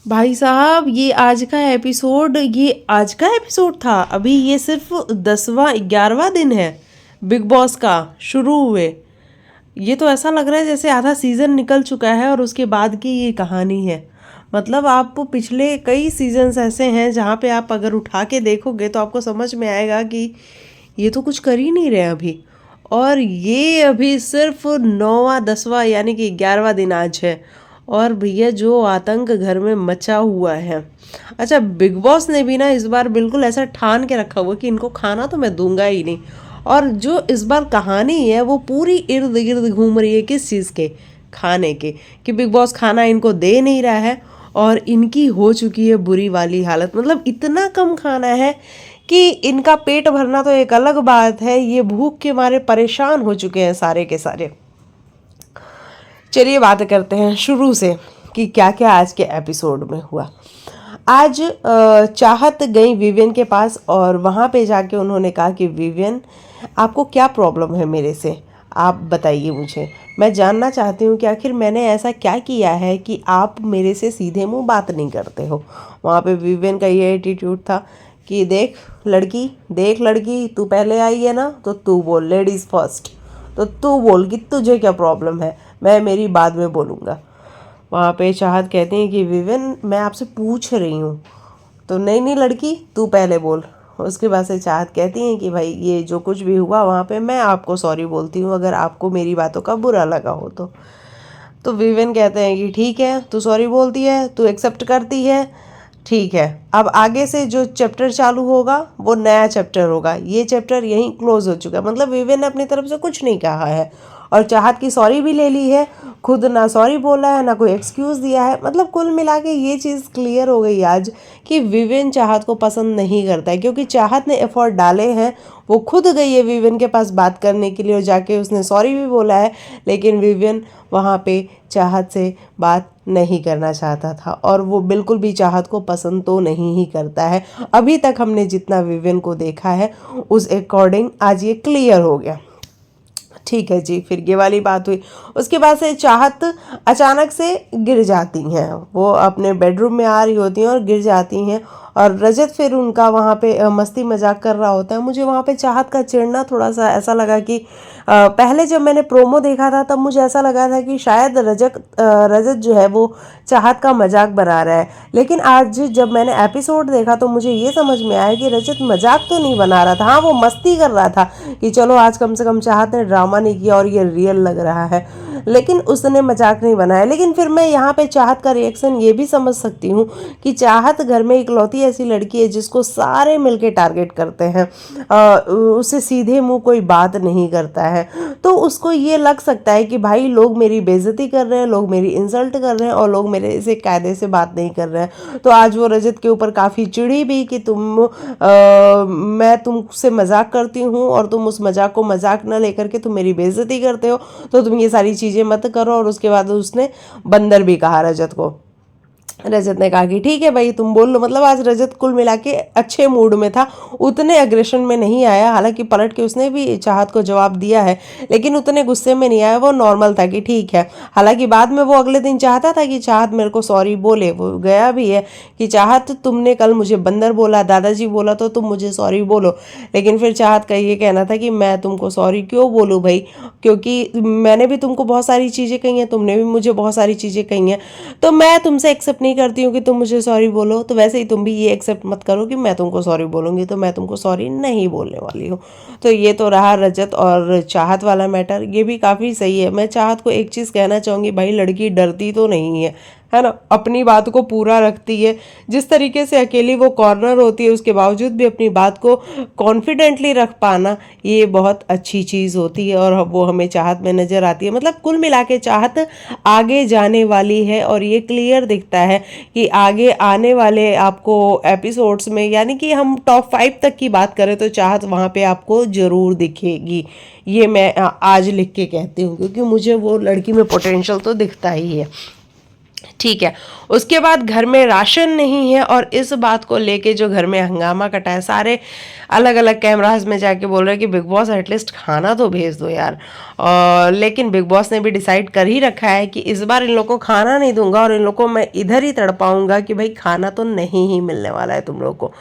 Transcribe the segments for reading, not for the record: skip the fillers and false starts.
भाई साहब, ये आज का एपिसोड था। अभी ये सिर्फ 10वां 11वां दिन है बिग बॉस का शुरू हुए। ये तो ऐसा लग रहा है जैसे आधा सीज़न निकल चुका है और उसके बाद की ये कहानी है। मतलब आप पिछले कई सीजन्स ऐसे हैं जहाँ पे आप अगर उठा के देखोगे तो आपको समझ में आएगा कि ये तो कुछ कर ही नहीं रहे अभी। और ये अभी सिर्फ 9वां 10वां यानी कि 11वां दिन आज है। और भैया जो आतंक घर में मचा हुआ है। अच्छा, बिग बॉस ने भी ना इस बार बिल्कुल ऐसा ठान के रखा हुआ कि इनको खाना तो मैं दूंगा ही नहीं। और जो इस बार कहानी है वो पूरी इर्द गिर्द घूम रही है किस चीज़ के, खाने के, कि बिग बॉस खाना इनको दे नहीं रहा है और इनकी हो चुकी है बुरी वाली हालत। मतलब इतना कम खाना है कि इनका पेट भरना तो एक अलग बात है, ये भूख के मारे परेशान हो चुके हैं सारे के सारे। चलिए बात करते हैं शुरू से कि क्या क्या आज के एपिसोड में हुआ। आज चाहत गई विवियन के पास और वहाँ पे जाके उन्होंने कहा कि विवियन, आपको क्या प्रॉब्लम है मेरे से, आप बताइए मुझे। मैं जानना चाहती हूँ कि आखिर मैंने ऐसा क्या किया है कि आप मेरे से सीधे मुंह बात नहीं करते हो। वहाँ पे विवियन का ये एटीट्यूड था कि देख लड़की, तू पहले आई है ना तो तू बोल, लेडीज़ फर्स्ट। तो तू बोल कि तुझे क्या प्रॉब्लम है, मैं मेरी बाद में बोलूँगा। वहाँ पे चाहत कहती हैं कि विवियन, मैं आपसे पूछ रही हूँ। तो नहीं लड़की, तू पहले बोल। उसके बाद से चाहत कहती हैं कि भाई ये जो कुछ भी हुआ वहाँ पे मैं आपको सॉरी बोलती हूँ अगर आपको मेरी बातों का बुरा लगा हो तो विवियन कहते हैं कि ठीक है, तू सॉरी बोलती है, तू एक्सेप्ट करती है, ठीक है। अब आगे से जो चैप्टर चालू होगा वो नया चैप्टर होगा, ये चैप्टर यहीं क्लोज हो चुका है। मतलब विवियन ने अपनी तरफ से कुछ नहीं कहा है और चाहत की सॉरी भी ले ली है, खुद ना सॉरी बोला है ना कोई एक्सक्यूज़ दिया है। मतलब कुल मिला के ये चीज़ क्लियर हो गई आज कि विवियन चाहत को पसंद नहीं करता है, क्योंकि चाहत ने एफर्ट डाले हैं। वो खुद गई है विवियन के पास बात करने के लिए और जाके उसने सॉरी भी बोला है, लेकिन विवियन वहाँ पे चाहत से बात नहीं करना चाहता था और वो बिल्कुल भी चाहत को पसंद तो नहीं ही करता है। अभी तक हमने जितना विवियन को देखा है उस अकॉर्डिंग आज ये क्लियर हो गया। ठीक है जी, फिर ये वाली बात हुई। उसके बाद से चाहत अचानक से गिर जाती हैं, वो अपने बेडरूम में आ रही होती हैं और गिर जाती हैं और रजत फिर उनका वहाँ पे मस्ती मजाक कर रहा होता है। मुझे वहाँ पे चाहत का चिढ़ना थोड़ा सा ऐसा लगा कि पहले जब मैंने प्रोमो देखा था तब मुझे ऐसा लगा था कि शायद रजत जो है वो चाहत का मजाक बना रहा है, लेकिन आज जब मैंने एपिसोड देखा तो मुझे ये समझ में आया कि रजत मजाक तो नहीं बना रहा था। हाँ, वो मस्ती कर रहा था कि चलो आज कम से कम चाहत ने ड्रामा नहीं किया और ये रियल लग रहा है, लेकिन उसने मजाक नहीं बनाया। लेकिन फिर मैं यहाँ पे चाहत का रिएक्शन ये भी समझ सकती हूँ कि चाहत घर में इकलौती ऐसी लड़की है जिसको सारे मिलके टारगेट करते हैं, उससे सीधे मुंह कोई बात नहीं करता है। तो उसको ये लग सकता है कि भाई लोग मेरी बेइज्जती कर रहे हैं, लोग मेरी इंसल्ट कर रहे हैं और लोग मेरे से कायदे से बात नहीं कर रहे हैं। तो आज वो रजत के ऊपर काफ़ी चिढ़ी भी कि मैं तुमसे मजाक करती हूँ और तुम उस मजाक को मजाक न लेकर के तुम मेरी बेइज्जती करते हो, तो तुम ये सारी चीज़ें मत करो। और उसके बाद उसने बंदर भी कहा रजत को। रजत ने कहा कि ठीक है भाई तुम बोल लो। मतलब आज रजत कुल मिला के अच्छे मूड में था, उतने अग्रेशन में नहीं आया। हालांकि पलट के उसने भी चाहत को जवाब दिया है, लेकिन उतने गुस्से में नहीं आया, वो नॉर्मल था कि ठीक है। हालांकि बाद में वो अगले दिन चाहता था कि चाहत मेरे को सॉरी बोले, वो गया भी है कि चाहत तुमने कल मुझे बंदर बोला, दादाजी बोला तो तुम मुझे सॉरी बोलो। लेकिन फिर चाहत का ये कहना था कि मैं तुमको सॉरी क्यों बोलूँ भाई, क्योंकि मैंने भी तुमको बहुत सारी चीज़ें कही हैं, तुमने भी मुझे बहुत सारी चीज़ें कही हैं, तो मैं तुमसे एक्सेप्ट नहीं करती हूँ कि तुम मुझे सॉरी बोलो। तो वैसे ही तुम भी ये एक्सेप्ट मत करो कि मैं तुमको सॉरी बोलूँगी, तो मैं तुमको सॉरी नहीं बोलने वाली हूँ। तो ये तो रहा रजत और चाहत वाला मैटर, ये भी काफ़ी सही है। मैं चाहत को एक चीज़ कहना चाहूँगी, भाई लड़की डरती तो नहीं है ना, अपनी बात को पूरा रखती है। जिस तरीके से अकेली वो कॉर्नर होती है उसके बावजूद भी अपनी बात को कॉन्फिडेंटली रख पाना, ये बहुत अच्छी चीज़ होती है और वो हमें चाहत में नज़र आती है। मतलब कुल मिला के चाहत आगे जाने वाली है और ये क्लियर दिखता है कि आगे आने वाले आपको एपिसोड्स में, यानी कि हम टॉप 5 तक की बात करें तो चाहत वहाँ पे आपको ज़रूर दिखेगी। ये मैं आज लिख के कहती हूँ, क्योंकि मुझे वो लड़की में पोटेंशियल तो दिखता ही है। ठीक है। उसके बाद घर में राशन नहीं है और इस बात को लेके जो घर में हंगामा कटा है, सारे अलग अलग कैमरास में जाके बोल रहे हैं कि बिग बॉस एटलीस्ट खाना तो भेज दो यार। और लेकिन बिग बॉस ने भी डिसाइड कर ही रखा है कि इस बार इन लोगों को खाना नहीं दूंगा और इन लोगों को मैं इधर ही तड़पाऊंगा कि भाई खाना तो नहीं ही मिलने वाला है तुम लोग को।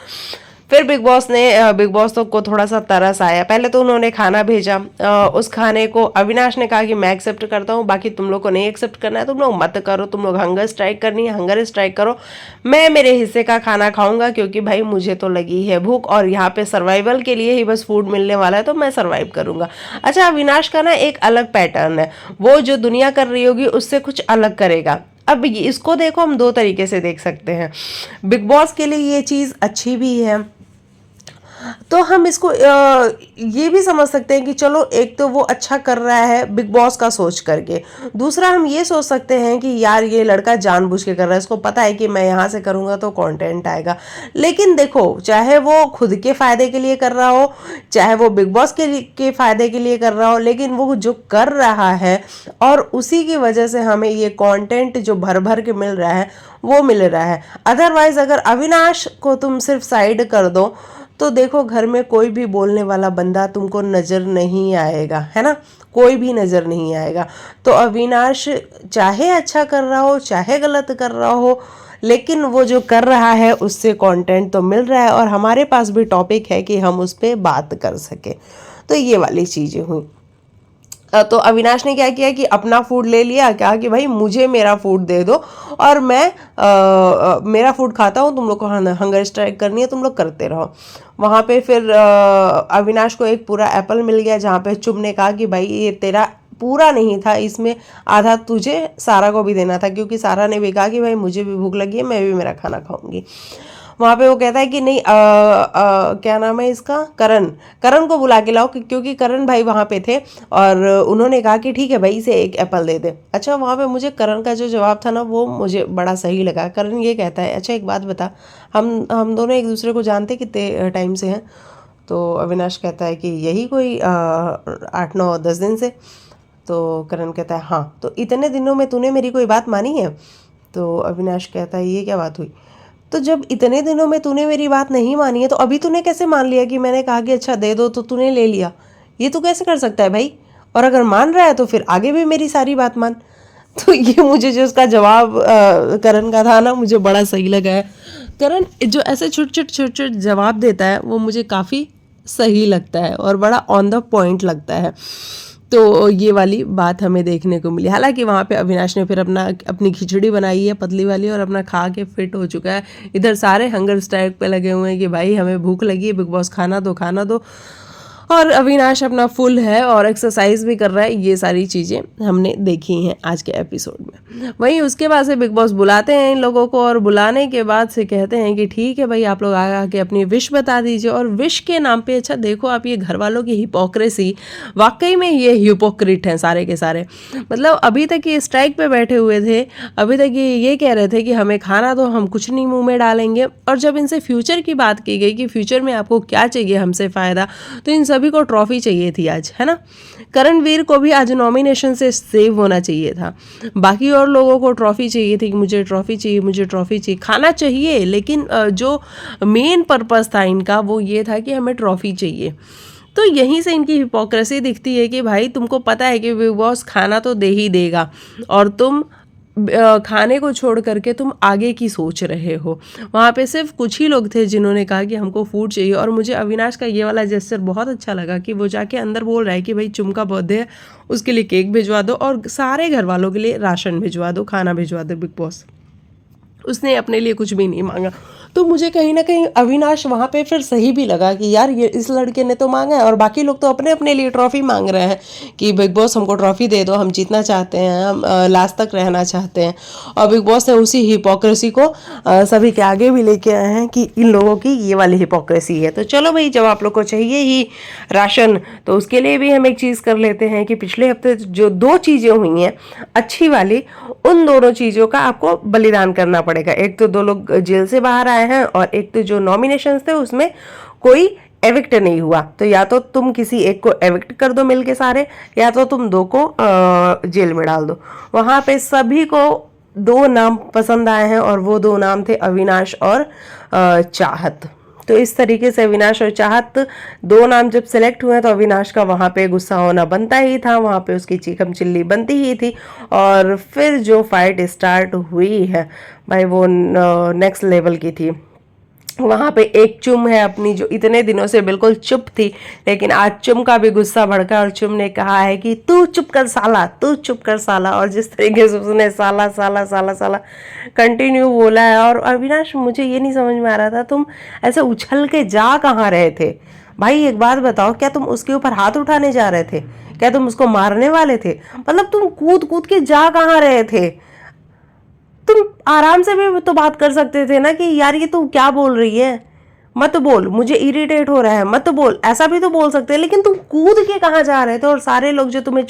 फिर बिग बॉस तो को थोड़ा सा तरस आया। पहले तो उन्होंने खाना भेजा, उस खाने को अविनाश ने कहा कि मैं एक्सेप्ट करता हूँ, बाकी तुम लोग को नहीं एक्सेप्ट करना है, तुम लोग मत करो, तुम लोग हंगर स्ट्राइक करनी है हंगर स्ट्राइक करो, मैं मेरे हिस्से का खाना खाऊंगा क्योंकि भाई मुझे तो लगी है भूख और यहाँ पे सर्वाइवल के लिए ही बस फूड मिलने वाला है तो मैं सर्वाइव करूंगा। अच्छा, अविनाश का ना एक अलग पैटर्न है, वो जो दुनिया कर रही होगी उससे कुछ अलग करेगा। अब इसको देखो, हम दो तरीके से देख सकते हैं। बिग बॉस के लिए ये चीज़ अच्छी भी है, तो हम इसको ये भी समझ सकते हैं कि चलो एक तो वो अच्छा कर रहा है बिग बॉस का सोच करके, दूसरा हम ये सोच सकते हैं कि यार ये लड़का जानबूझ के कर रहा है, इसको पता है कि मैं यहाँ से करूँगा तो कंटेंट आएगा। लेकिन देखो, चाहे वो खुद के फ़ायदे के लिए कर रहा हो, चाहे वो बिग बॉस के फ़ायदे के लिए कर रहा हो, लेकिन वो जो कर रहा है और उसी की वजह से हमें ये कंटेंट जो भर भर के मिल रहा है वो मिल रहा है। अदरवाइज अगर अविनाश को तुम सिर्फ साइड कर दो तो देखो घर में कोई भी बोलने वाला बंदा तुमको नज़र नहीं आएगा, है ना, कोई भी नज़र नहीं आएगा। तो अविनाश चाहे अच्छा कर रहा हो चाहे गलत कर रहा हो, लेकिन वो जो कर रहा है उससे कंटेंट तो मिल रहा है और हमारे पास भी टॉपिक है कि हम उस पर बात कर सके। तो ये वाली चीज़ें हुई। तो अविनाश ने क्या किया कि अपना फूड ले लिया, कहा कि भाई मुझे मेरा फूड दे दो और मैं मेरा फूड खाता हूँ, तुम लोग को हंगर स्ट्राइक करनी है तुम लोग करते रहो। वहाँ पे फिर अविनाश को एक पूरा एप्पल मिल गया, जहाँ पे चुप ने कहा कि भाई ये तेरा पूरा नहीं था, इसमें आधा तुझे सारा को भी देना था, क्योंकि सारा ने भी कहा कि भाई मुझे भी भूख लगी है, मैं भी मेरा खाना खाऊंगी। वहाँ पे वो कहता है कि नहीं, क्या नाम है इसका, करण को बुला के लाओ, क्योंकि करण भाई वहाँ पे थे और उन्होंने कहा कि ठीक है भाई इसे एक एप्पल दे दे। अच्छा, वहाँ पे मुझे करण का जो जवाब था ना वो मुझे बड़ा सही लगा। करण ये कहता है, अच्छा एक बात बता, हम दोनों एक दूसरे को जानते कितने टाइम से हैं? तो अविनाश कहता है कि यही कोई 8 9 10 दिन से। तो करण कहता है हाँ, तो इतने दिनों में तूने मेरी कोई बात मानी है? तो अविनाश कहता है ये क्या बात हुई? तो जब इतने दिनों में तूने मेरी बात नहीं मानी है तो अभी तूने कैसे मान लिया कि मैंने कहा कि अच्छा दे दो तो तूने ले लिया? ये तू कैसे कर सकता है भाई? और अगर मान रहा है तो फिर आगे भी मेरी सारी बात मान। तो ये मुझे जो उसका जवाब करण का था ना, मुझे बड़ा सही लगा है। करण जो ऐसे छोटे छोटे जवाब देता है वो मुझे काफ़ी सही लगता है और बड़ा ऑन द पॉइंट लगता है। तो ये वाली बात हमें देखने को मिली। हालांकि वहाँ पे अविनाश ने फिर अपनी खिचड़ी बनाई है पतली वाली और अपना खा के फिट हो चुका है। इधर सारे हंगर स्ट्राइक पे लगे हुए हैं कि भाई हमें भूख लगी है, बिग बॉस खाना दो खाना दो। और अविनाश अपना फुल है और एक्सरसाइज भी कर रहा है। ये सारी चीज़ें हमने देखी हैं आज के एपिसोड में। वहीं उसके बाद से बिग बॉस बुलाते हैं इन लोगों को और बुलाने के बाद से कहते हैं कि ठीक है भाई आप लोग आके अपनी विश बता दीजिए। और विश के नाम पे अच्छा देखो आप, ये घर वालों की हिपोक्रेसी, वाकई में ये हिपोक्रिट हैं सारे के सारे। मतलब अभी तक ये स्ट्राइक पे बैठे हुए थे, अभी तक ये कह रहे थे कि हमें खाना दो, हम कुछ नहीं मुँह में डालेंगे। और जब इनसे फ्यूचर की बात की गई कि फ्यूचर में आपको क्या चाहिए हमसे फ़ायदा, तो इन सभी को ट्रॉफी चाहिए थी आज, है ना। करणवीर को भी आज नॉमिनेशन से सेव होना चाहिए था। बाकी और लोगों को ट्रॉफी चाहिए थी कि मुझे ट्रॉफी चाहिए, मुझे ट्रॉफी चाहिए, खाना चाहिए, लेकिन जो मेन पर्पस था इनका वो ये था कि हमें ट्रॉफी चाहिए। तो यहीं से इनकी हिपोक्रेसी दिखती है कि भाई तुमको पता है कि बिग बॉस खाना तो दे ही देगा और तुम खाने को छोड़ करके तुम आगे की सोच रहे हो। वहाँ पे सिर्फ कुछ ही लोग थे जिन्होंने कहा कि हमको फूड चाहिए। और मुझे अविनाश का ये वाला जेस्चर बहुत अच्छा लगा कि वो जाके अंदर बोल रहा है कि भाई चुम का बर्थडे है, उसके लिए केक भिजवा दो और सारे घर वालों के लिए राशन भिजवा दो, खाना भिजवा दो बिग बॉस। उसने अपने लिए कुछ भी नहीं मांगा। तो मुझे कहीं ना कहीं अविनाश वहाँ पे फिर सही भी लगा कि यार ये इस लड़के ने तो मांगा है और बाकी लोग तो अपने अपने लिए ट्रॉफी मांग रहे हैं कि बिग बॉस हमको ट्रॉफी दे दो, हम जीतना चाहते हैं, हम लास्ट तक रहना चाहते हैं। और बिग बॉस ने उसी हिपोक्रेसी को सभी के आगे भी लेके आए हैं कि इन लोगों की ये वाली हिपोक्रेसी है। तो चलो भाई, जब आप लोग को चाहिए ही राशन तो उसके लिए भी हम एक चीज़ कर लेते हैं कि पिछले हफ्ते जो 2 चीज़ें हुई हैं अच्छी वाली, उन दोनों चीज़ों का आपको बलिदान करना पड़ेगा। एक तो 2 लोग जेल से बाहर आए हैं और एक तो जो नॉमिनेशंस थे उसमें कोई एविक्ट नहीं हुआ। तो या तो तुम किसी एक को एविक्ट कर दो मिलके सारे, या तो तुम 2 को जेल में डाल दो। वहाँ पे सभी को दो नाम पसंद आए हैं और वो दो नाम थे अविनाश और चाहत। तो इस तरीके से अविनाश और चाहत दो नाम जब सेलेक्ट हुए तो अविनाश का वहाँ पे गुस्सा होना बनता ही था, वहाँ पे उसकी चीखम चिल्ली बनती ही थी। और फिर जो फाइट स्टार्ट हुई है भाई वो नेक्स्ट लेवल की थी। वहाँ पे एक चुम है अपनी जो इतने दिनों से बिल्कुल चुप थी, लेकिन आज चुम का भी गुस्सा भड़का और चुम ने कहा है कि तू चुप कर साला, तू चुप कर साला। और जिस तरीके से उसने साला साला साला साला कंटिन्यू बोला है। और अविनाश मुझे ये नहीं समझ में आ रहा था तुम ऐसे उछल के जा कहाँ रहे थे भाई? एक बात बताओ, क्या तुम उसके ऊपर हाथ उठाने जा रहे थे? क्या तुम उसको मारने वाले थे? मतलब तुम कूद कूद के जा कहाँ रहे थे? तुम आराम से भी तो बात कर सकते थे ना कि यार ये तू क्या बोल रही है, मत बोल, मुझे इरिटेट हो रहा है, मत बोल, ऐसा भी तो बोल सकते हैं। लेकिन तुम कूद के कहाँ जा रहे थे? और सारे लोग जो तुम्हें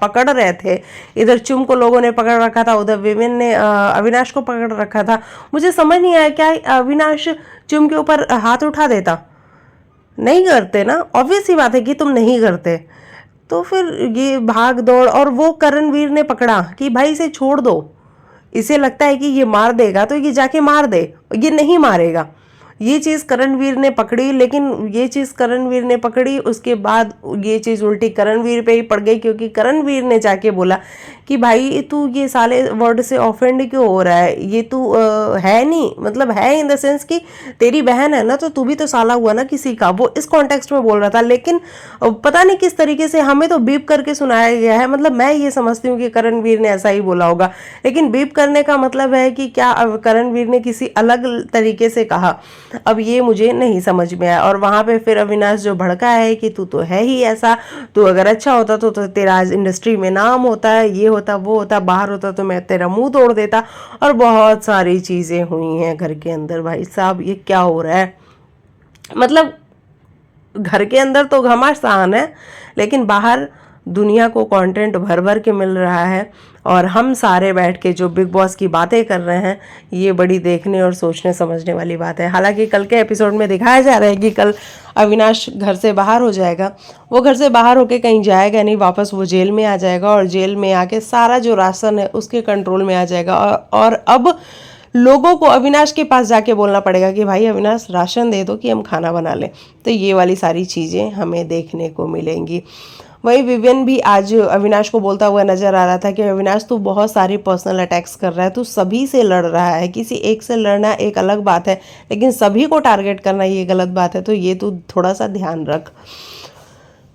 पकड़ रहे थे, इधर चुम को लोगों ने पकड़ रखा था, उधर विवेन ने अविनाश को पकड़ रखा था। मुझे समझ नहीं आया क्या अविनाश चुम के ऊपर हाथ उठा देता? नहीं करते ना, ऑब्वियस ही बात है कि तुम नहीं करते। तो फिर ये भाग दौड़, और वो करणवीर ने पकड़ा कि भाई इसे छोड़ दो, इसे लगता है कि ये मार देगा तो ये जाके मार दे, ये नहीं मारेगा। ये चीज़ करणवीर ने पकड़ी, लेकिन ये चीज़ करणवीर ने पकड़ी, उसके बाद ये चीज़ उल्टी करणवीर पे ही पड़ गई, क्योंकि करणवीर ने जाके बोला कि भाई तू ये साले वर्ड से ऑफेंड क्यों हो रहा है? ये तू है नहीं, मतलब है इन द सेंस कि तेरी बहन है ना, तो तू भी तो साला हुआ ना किसी का। वो इस कॉन्टेक्स्ट में बोल रहा था, लेकिन पता नहीं किस तरीके से हमें तो बीप करके सुनाया गया है। मतलब मैं ये समझती हूँ कि करणवीर ने ऐसा ही बोला होगा, लेकिन बीप करने का मतलब है कि क्या करणवीर ने किसी अलग तरीके से कहा, अब ये मुझे नहीं समझ में आया। और वहाँ पे फिर अविनाश जो भड़का है कि तू तो है ही ऐसा, तू अगर अच्छा होता तो तेरा आज इंडस्ट्री में नाम होता है, ये होता वो होता, बाहर होता तो मैं तेरा मुंह तोड़ देता। और बहुत सारी चीज़ें हुई हैं घर के अंदर। भाई साहब ये क्या हो रहा है? मतलब घर के अंदर तो घमासान है, लेकिन बाहर दुनिया को कंटेंट भर भर के मिल रहा है। और हम सारे बैठ के जो बिग बॉस की बातें कर रहे हैं, ये बड़ी देखने और सोचने समझने वाली बात है। हालांकि कल के एपिसोड में दिखाया जा रहा है कि कल अविनाश घर से बाहर हो जाएगा। वो घर से बाहर होके कहीं जाएगा नहीं, वापस वो जेल में आ जाएगा और जेल में आके सारा जो राशन है उसके कंट्रोल में आ जाएगा। और अब लोगों को अविनाश के पास जाके बोलना पड़ेगा कि भाई अविनाश राशन दे दो कि हम खाना बना लें। तो ये वाली सारी चीज़ें हमें देखने को मिलेंगी। वही विवियन भी आज अविनाश को बोलता हुआ नजर आ रहा था कि अविनाश तू बहुत सारी पर्सनल अटैक्स कर रहा है, तू सभी से लड़ रहा है। किसी एक से लड़ना एक अलग बात है, लेकिन सभी को टारगेट करना ये गलत बात है, तो ये तू थोड़ा सा ध्यान रख।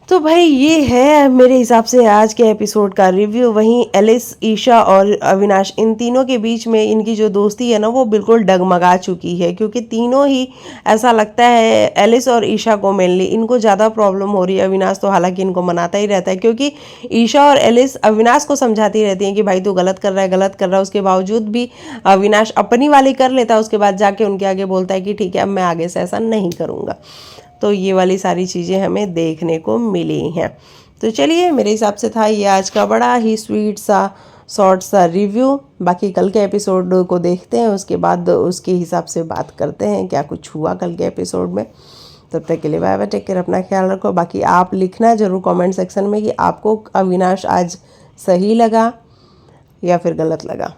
तो भाई ये है मेरे हिसाब से आज के एपिसोड का रिव्यू। वहीं एलिस, ईशा और अविनाश, इन तीनों के बीच में इनकी जो दोस्ती है ना वो बिल्कुल डगमगा चुकी है, क्योंकि तीनों ही ऐसा लगता है, एलिस और ईशा को मेनली इनको ज़्यादा प्रॉब्लम हो रही है। अविनाश तो हालांकि इनको मनाता ही रहता है, क्योंकि ईशा और एलिस अविनाश को समझाती रहती हैं कि भाई तू गलत कर रहा है, गलत कर रहा है। उसके बावजूद भी अविनाश अपनी वाली कर लेता है, उसके बाद जाके उनके आगे बोलता है कि ठीक है अब मैं आगे से ऐसा नहीं करूँगा। तो ये वाली सारी चीज़ें हमें देखने को मिली हैं। तो चलिए, मेरे हिसाब से था ये आज का बड़ा ही स्वीट सा शॉर्ट सा रिव्यू। बाकी कल के एपिसोड को देखते हैं, उसके बाद उसके हिसाब से बात करते हैं क्या कुछ हुआ कल के एपिसोड में। तब तक के लिए बाय बाय, टेक केयर, अपना ख्याल रखो। बाकी आप लिखना ज़रूर कमेंट सेक्शन में कि आपको अविनाश आज सही लगा या फिर गलत लगा।